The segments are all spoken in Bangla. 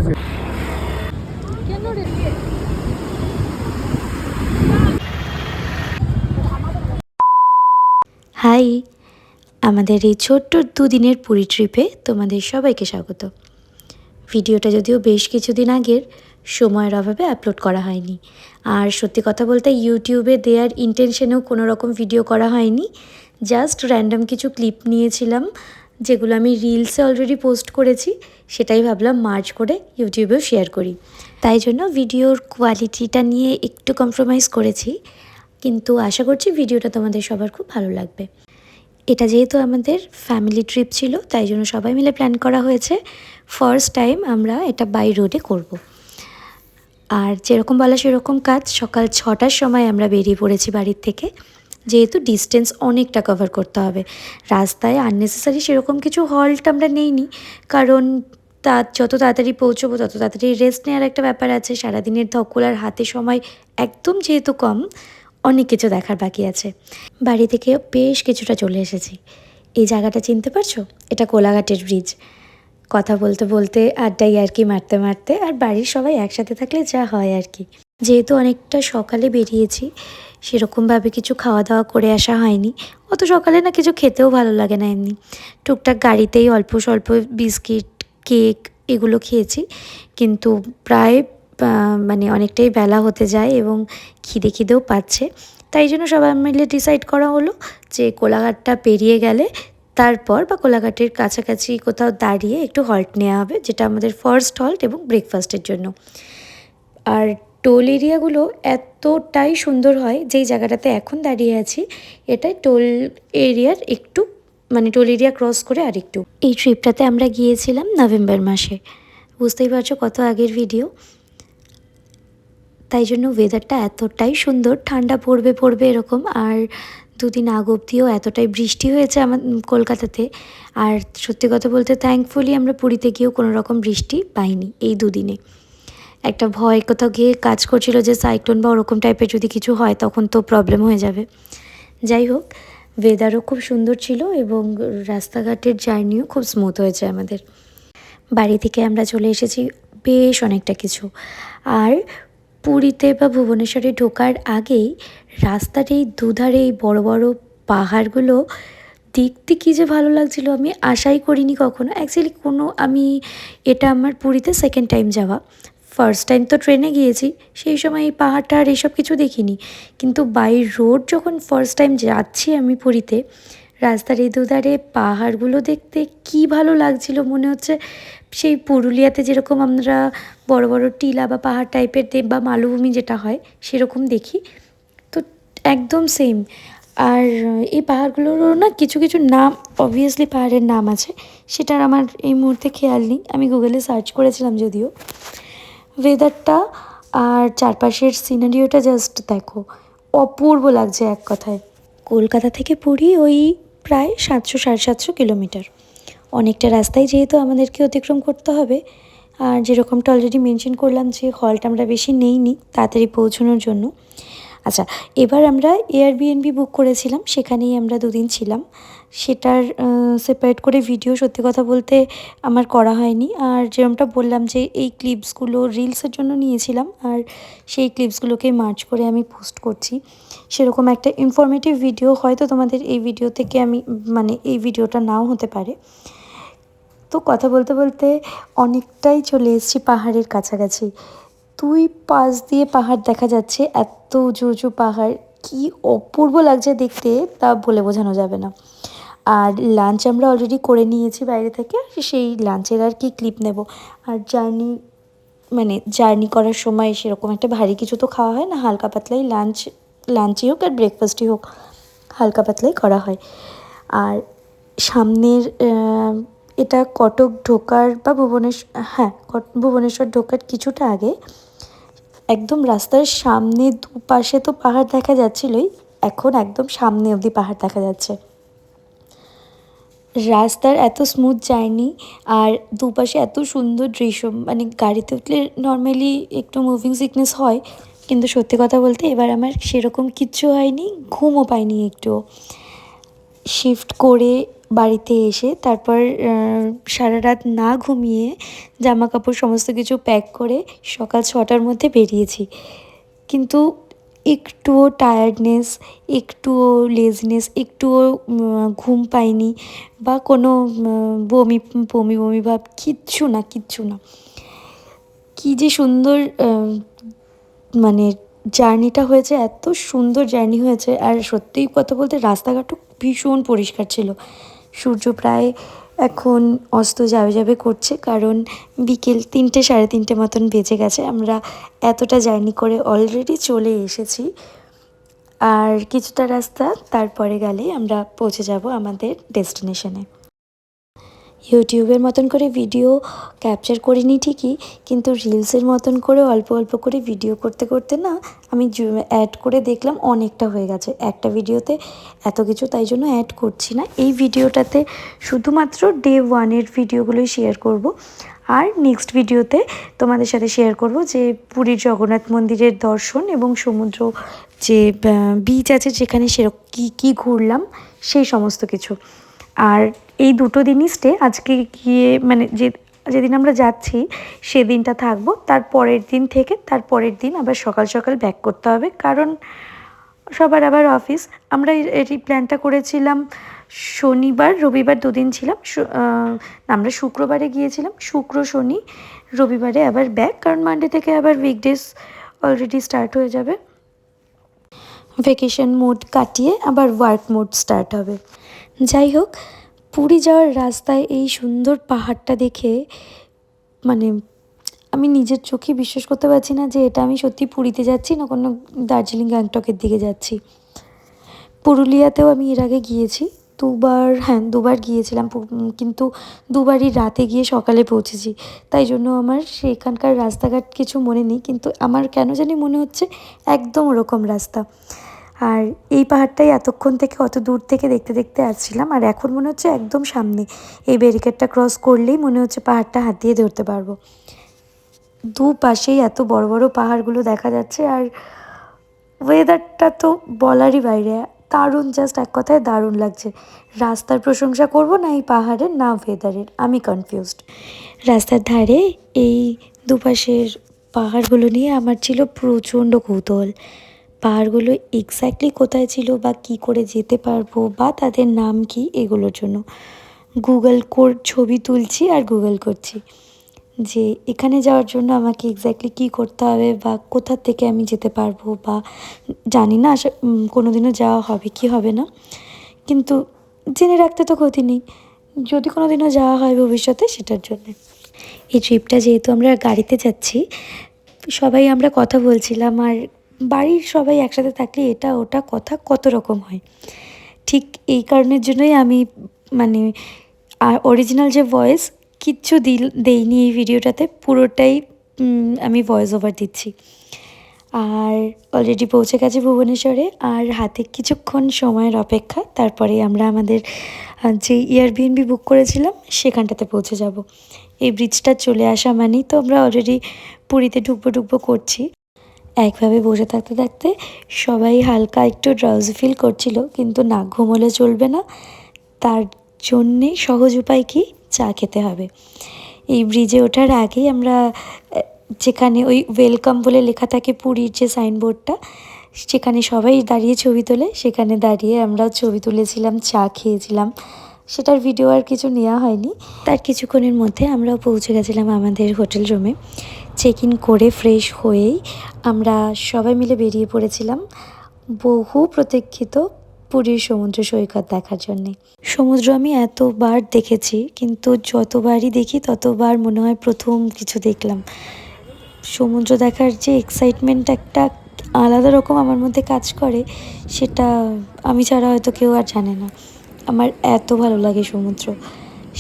হাই, আমাদের এই ছোট্ট দুদিনের পুরী ট্রিপে তোমাদের সবাইকে স্বাগত। ভিডিওটা যদিও বেশ কিছুদিন আগের, সময়ের অভাবে আপলোড করা হয়নি। আর সত্যি কথা বলতে ইউটিউবে দেওয়ার ইন্টেনশনেও কোনো রকম ভিডিও করা হয়নি। জাস্ট র্যান্ডম কিছু ক্লিপ নিয়েছিলাম, যেগুলো আমি রিলসে অলরেডি পোস্ট করেছি, সেটাই ভাবলাম মার্চ করে ইউটিউবেও শেয়ার করি। তাই জন্য ভিডিওর কোয়ালিটিটা নিয়ে একটু কম্প্রোমাইজ করেছি, কিন্তু আশা করছি ভিডিওটা তোমাদের সবার খুব ভালো লাগবে। এটা যেহেতু আমাদের ফ্যামিলি ট্রিপ ছিল, তাই জন্য সবাই মিলে প্ল্যান করা হয়েছে। ফার্স্ট টাইম আমরা এটা বাই রোডে করব। আর যেরকম বলা সেরকম কাজ, সকাল 6টার সময় আমরা বেরিয়ে পড়েছি বাড়ির থেকে, যেহেতু ডিস্টেন্স অনেকটা কভার করতে হবে। রাস্তায় আননেসেসারি সেরকম কিছু হল্ট আমরা নেইনি, কারণ যত তাড়াতাড়ি পৌঁছবো তত তাড়াতাড়ি রেস্ট নেওয়ার একটা ব্যাপার আছে। সারাদিনের ধকলার হাতে সময় একদম যেহেতু কম, অনেক কিছু দেখার বাকি আছে। বাড়ি থেকে বেশ কিছুটা চলে এসেছি। এই জায়গাটা চিনতে পারছো? এটা কোলাঘাটের ব্রিজ। কথা বলতে বলতে, আড্ডাই আর কি মারতে মারতে, আর বাড়ির সবাই একসাথে থাকলে যা হয় আর কি। যেহেতু অনেকটা সকালে বেরিয়েছি, সেরকমভাবে কিছু খাওয়া দাওয়া করে আসা হয়নি। অত সকালে না কিছু খেতেও ভালো লাগে না, এমনি টুকটাক গাড়িতেই অল্প স্বল্প বিস্কিট, কেক এগুলো খেয়েছি। কিন্তু প্রায় মানে অনেকটাই বেলা হতে যায় এবং খিদেও পাচ্ছে। তাই জন্য সবাই মিলে ডিসাইড করা হলো যে কোলাঘাটটা পেরিয়ে গেলে তারপর বা কোলাঘাটের কাছাকাছি কোথাও দাঁড়িয়ে একটু হল্ট নেওয়া হবে, যেটা আমাদের ফার্স্ট হল্ট এবং ব্রেকফাস্টের জন্য। আর টোল এরিয়াগুলো এতটাই সুন্দর হয়, যেই জায়গাটাতে এখন দাঁড়িয়ে আছি এটাই টোল এরিয়ার একটু, মানে টোল এরিয়া ক্রস করে আর একটু। এই ট্রিপটাতে আমরা গিয়েছিলাম নভেম্বর মাসে, বুঝতেই পারছো কত আগের ভিডিও। তাই জন্য ওয়েদারটা এতটাই সুন্দর, ঠান্ডা পড়বে পড়বে এরকম। আর দুদিন আগ অবধিও এতটাই বৃষ্টি হয়েছে আমার কলকাতাতে। আর সত্যি কথা বলতে থ্যাঙ্কফুলি আমরা পুরীতে গিয়েও কোনো রকম বৃষ্টি পাইনি এই দুদিনে। একটা ভয় কোথাও গিয়ে কাজ করছিল যে সাইক্লোন বা ওরকম টাইপের যদি কিছু হয় তখন তো প্রবলেম হয়ে যাবে। যাই হোক, ওয়েদারও খুব সুন্দর ছিল এবং রাস্তাঘাটের জার্নিও খুব স্মুথ হয়েছে আমাদের। বাড়ি থেকে আমরা চলে এসেছি বেশ অনেকটা কিছু। আর পুরীতে বা ভুবনেশ্বরে ঢোকার আগেই রাস্তার এই দুধারে এই বড় বড় পাহাড়গুলো দেখতে কী যে ভালো লাগছিল, আমি আশাই করিনি কখনো। অ্যাকচুয়ালি এটা আমার পুরীতে সেকেন্ড টাইম যাওয়া। ফার্স্ট টাইম তো ট্রেনে গিয়েছি, সেই সময় এই পাহাড় টাহাড় এইসব কিছু দেখিনি। কিন্তু বাই রোড যখন ফার্স্ট টাইম যাচ্ছি আমি পুরীতে, রাস্তার এই দুধারে পাহাড়গুলো দেখতে কী ভালো লাগছিল, মনে হচ্ছে সেই পুরুলিয়াতে যেরকম আমরা বড় বড় টিলা বা পাহাড় টাইপের বা মালভূমি যেটা হয় সেরকম দেখি, তো একদম সেম। আর এই পাহাড়গুলোরও না কিছু কিছু নাম, অবভিয়াসলি পাহাড়ের নাম আছে, সেটার আমার এই মুহূর্তে খেয়াল নেই, আমি গুগলে সার্চ করেছিলাম যদিও। ওয়েদারটা আর চারপাশের সিনারিওটা জাস্ট দেখো, অপূর্ব লাগছে এক কথায়। কলকাতা থেকে পুরী ওই প্রায় 700-750 কিলোমিটার। অনেকটা রাস্তায় যেহেতু আমাদেরকে অতিক্রম করতে হবে। আর যেরকমটা অলরেডি মেনশন করলাম যে হল্ট আমরা বেশি নেইনি তাড়াতাড়ি পৌঁছানোর জন্য। আচ্ছা, এবার আমরা এয়ারবিএনবি বুক করেছিলাম, সেখানেই আমরা দুদিন ছিলাম। সেটার সেপারেট করে ভিডিও সত্যি কথা বলতে আমার করা হয়নি। আর যেরকমটা বললাম যে এই ক্লিপসগুলো রিলসের জন্য নিয়েছিলাম, আর সেই ক্লিপসগুলোকে মার্চ করে আমি পোস্ট করছি। সেরকম একটা ইনফরমেটিভ ভিডিও হয়তো তোমাদের এই ভিডিও থেকে এই ভিডিওটা নাও হতে পারে। তো কথা বলতে বলতে অনেকটাই চলে এসেছি পাহাড়ের কাছাকাছি। দুই পাশ দিয়ে পাহাড় দেখা যাচ্ছে, এত উঁচু উঁচু পাহাড়, কি অপূর্ব লাগছে দেখতে তা বলে বোঝানো যাবে না। আর লাঞ্চ আমরা অলরেডি করে নিয়েছি বাইরে থেকে, সেই লাঞ্চের আর কি ক্লিপ নেব। আর জার্নি করার সময় সেরকম একটা ভারী কিছু তো খাওয়া হয় না, হালকা পাতলাই লাঞ্চই হোক আর ব্রেকফাস্টই হোক, হালকা পাতলাই করা হয়। আর সামনের এটা কটক ঢোকার বা ভুবনেশ্বর ঢোকার কিছুটা আগে, একদম রাস্তার সামনে দুপাশে তো পাহাড় দেখা যাচ্ছিলই, এখন একদম সামনে অবধি পাহাড় দেখা যাচ্ছে। রাস্তার এত স্মুথ জার্নি আর দুপাশে এত সুন্দর দৃশ্য, গাড়িতে উঠলে নর্মালি একটু মুভিং সিকনেস হয়, কিন্তু সত্যি কথা বলতে এবার আমার সেরকম কিচ্ছু হয়নি, ঘুমও পাইনি একটুও। শিফট করে বাড়িতে এসে তারপর সারা রাত না ঘুমিয়ে জামা কাপড় সমস্ত কিছু প্যাক করে সকাল 6টার মধ্যে বেরিয়েছি। কিন্তু একটুও টায়ার্ডনেস, একটুও লেজিনেস, একটুও ঘুম পাইনি বা কোনো বমি বমি বমি ভাব, কিচ্ছু না, কিচ্ছু না। কী যে সুন্দর মানে জার্নিটা হয়েছে, এত সুন্দর জার্নি হয়েছে। আর সত্যিই কথা বলতে রাস্তাঘাটও ভীষণ পরিষ্কার ছিল। সূর্য প্রায় এখন অস্ত যাবে যাবে করছে, কারণ বিকেল 3টে 3:30 মতন বেজে গেছে। আমরা এতটা জার্নি করে অলরেডি চলে এসেছি। আর কিছুটা রাস্তা তারপরে গেলেই আমরা পৌঁছে যাব আমাদের ডেস্টিনেশনে। ইউটিউবের মতন করে ভিডিও ক্যাপচার করিনি ঠিকই, কিন্তু রিলসের মতন করে অল্প অল্প করে ভিডিও করতে করতে না আমি অ্যাড করে দেখলাম অনেকটা হয়ে গেছে একটা ভিডিওতে এত কিছু, তাই জন্য অ্যাড করছি না। এই ভিডিওটাতে শুধুমাত্র ডে 1-এর ভিডিওগুলোই শেয়ার করব। আর নেক্সট ভিডিওতে তোমাদের সাথে শেয়ার করব যে পুরীর জগন্নাথ মন্দিরের দর্শন এবং সমুদ্র যে বিচ আছে যেখানে সেরকম কী ঘুরলাম সেই সমস্ত কিছু। আর এই দুটো দিনই স্টে, আজকে গিয়ে মানে যেদিন আমরা যাচ্ছি সেদিনটা থাকবো, তার পরের দিন থেকে তার পরের দিন আবার সকাল সকাল ব্যাক করতে হবে, কারণ সবার আবার অফিস। আমরা এই প্ল্যানটা করেছিলাম শনিবার রবিবার দুদিন ছিলাম, আমরা শুক্রবারে গিয়েছিলাম, শুক্র শনি রবিবারে আবার ব্যাক, কারণ মানডে থেকে আবার উইকডেজ অলরেডি স্টার্ট হয়ে যাবে। ভ্যাকেশন মোড কাটিয়ে আবার ওয়ার্ক মোড স্টার্ট হবে। যাই হোক, পুরী যাওয়ার রাস্তায় এই সুন্দর পাহাড়টা দেখে মানে আমি নিজের চোখে বিশ্বাস করতে পারছি না যে এটা আমি সত্যি পুরীতে যাচ্ছি না কোনো দার্জিলিং গ্যাংটকের দিকে যাচ্ছি। পুরুলিয়াতেও আমি এর আগে গিয়েছি দুবার গিয়েছিলাম, কিন্তু দুবারই রাতে গিয়ে সকালে পৌঁছেছি। তাই জন্য আমার সেখানকার রাস্তাঘাট কিছু মনে নেই, কিন্তু আমার কেন জানি মনে হচ্ছে একদম ওরকম রাস্তা। আর এই পাহাড়টাই এতক্ষণ থেকে অত দূর থেকে দেখতে দেখতে আসছিলাম, আর এখন মনে হচ্ছে একদম সামনে। এই ব্যারিকেডটা ক্রস করলেই মনে হচ্ছে পাহাড়টা হাত দিয়ে ধরতে পারবো। দুপাশেই এত বড় বড় পাহাড়গুলো দেখা যাচ্ছে, আর ওয়েদারটা তো বলারই বাইরে, দারুণ, জাস্ট এক কথায় দারুণ লাগছে। রাস্তার প্রশংসা করব না এই পাহাড়ের, না ওয়েদারের, আমি কনফিউজড। রাস্তার ধারে এই দুপাশের পাহাড়গুলো নিয়ে আমার ছিল প্রচণ্ড কৌতূহল। পাহাড়গুলো এক্স্যাক্টলি কোথায় ছিল বা কী করে যেতে পারবো বা তাদের নাম কি, এগুলোর জন্য ছবি তুলছি আর গুগল করছি যে এখানে যাওয়ার জন্য আমাকে এক্স্যাক্টলি কী করতে হবে বা কোথা থেকে আমি যেতে পারবো, বা জানি না কোনো দিনও যাওয়া হবে কি হবে না, কিন্তু জেনে রাখতে তো ক্ষতি নেই, যদি কোনো দিনও যাওয়া হয় ভবিষ্যতে সেটার জন্যে। এই ট্রিপটা যেহেতু আমরা গাড়িতে যাচ্ছি, সবাই আমরা কথা বলছিলাম, আর বাড়ির সবাই একসাথে থাকলে এটা ওটা কথা কত রকম হয়। ঠিক এই কারণের জন্যই আমি মানে অরিজিনাল যে ভয়েস কিচ্ছু দেইনি এই ভিডিওটাতে, পুরোটাই আমি ভয়েস ওভার দিচ্ছি। আর অলরেডি পৌঁছে গেছে ভুবনেশ্বরে, আর হাতে কিছুক্ষণ সময়ের অপেক্ষা, তারপরে আমরা আমাদের যে এয়ারবিএনবি বুক করেছিলাম সেখানটাতে পৌঁছে যাব। এই ব্রিজটা চলে আসা মানেই তো আমরা অলরেডি পুরীতে ঢুকবো করছি। একভাবে বসে থাকতে থাকতে সবাই হালকা একটু ড্রাউজি ফিল করছিল, কিন্তু না ঘুমোলে চলবে না, তার জন্যে সহজ উপায় কি, চা খেতে হবে। এই ব্রিজে ওঠার আগেই আমরা যেখানে ওই ওয়েলকাম বলে লেখা থাকে পুরীর যে সাইনবোর্ডটা, সেখানে সবাই দাঁড়িয়ে ছবি তোলে, সেখানে দাঁড়িয়ে আমরাও ছবি তুলেছিলাম, চা খেয়েছিলাম। সেটার ভিডিও আর কিছু নেওয়া হয়নি। তার কিছুক্ষণের মধ্যে আমরাও পৌঁছে গেছিলাম আমাদের হোটেল রুমে। চেক ইন করে ফ্রেশ হয়েই আমরা সবাই মিলে বেরিয়ে পড়েছিলাম বহু প্রতীক্ষিত পুরীর সমুদ্র সৈকত দেখার জন্যে। সমুদ্র আমি এতবার দেখেছি, কিন্তু যতবারই দেখি ততবার মনে হয় প্রথম কিছু দেখলাম। সমুদ্র দেখার যে এক্সাইটমেন্ট একটা আলাদা রকম আমার মধ্যে কাজ করে, সেটা আমি ছাড়া হয়তো কেউ আর জানে না। আমার এত ভালো লাগে সমুদ্র।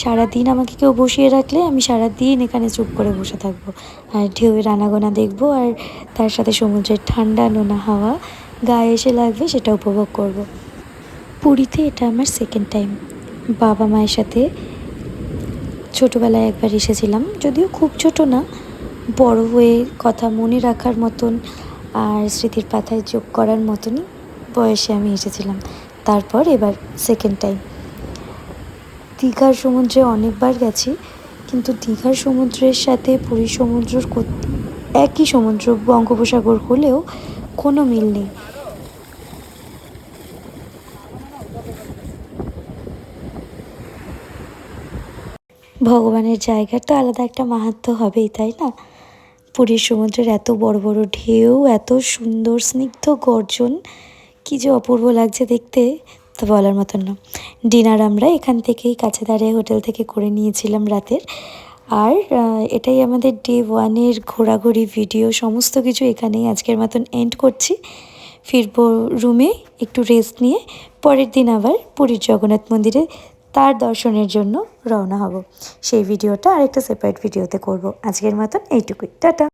সারাদিন আমাকে কেউ বসিয়ে রাখলে আমি সারাদিন এখানে চুপ করে বসে থাকবো, আর ঢেউয়ের আনাগোনা দেখবো, আর তার সাথে সমুদ্রের ঠান্ডা নোনা হাওয়া গায়ে এসে লাগবে, সেটা উপভোগ করব। পুরীতে এটা আমার সেকেন্ড টাইম। বাবা মায়ের সাথে ছোটোবেলায় একবার এসেছিলাম, যদিও খুব ছোট না, বড় হয়ে কথা মনে রাখার মতন আর স্মৃতির পাতায় যোগ করার মতনই বয়সে আমি এসেছিলাম। তারপর এবার সেকেন্ড টাইম। দীঘার সমুদ্রে অনেকবার গেছি, কিন্তু দীঘার সমুদ্রের সাথে পুরীর সমুদ্র একই সমুদ্র, বঙ্গোপসাগর হলেও কোনো মিল নেই। ভগবানের জায়গার তো আলাদা একটা মাহাত্ম্য হবেই, তাই না? পুরীর সমুদ্রের এত বড় বড় ঢেউ, এত সুন্দর স্নিগ্ধ গর্জন, কী যে অপূর্ব লাগছে দেখতে, তো বলার মতন না। ডিনার আমরা এখান থেকেই কাছে দাঁড়িয়ে হোটেল থেকে করে নিয়েছিলাম রাতের। আর এটাই আমাদের ডে 1-এর ঘোরাঘুরি ভিডিও, সমস্ত কিছু এখানেই আজকের মতন এন্ড করছি। ফিরবো রুমে একটু রেস্ট নিয়ে, পরের দিন আবার পুরীর জগন্নাথ মন্দিরে তার দর্শনের জন্য রওনা হব। সেই ভিডিওটা আরেকটা সেপারেট ভিডিওতে করব। আজকের মতন এইটুকুই, টাটা।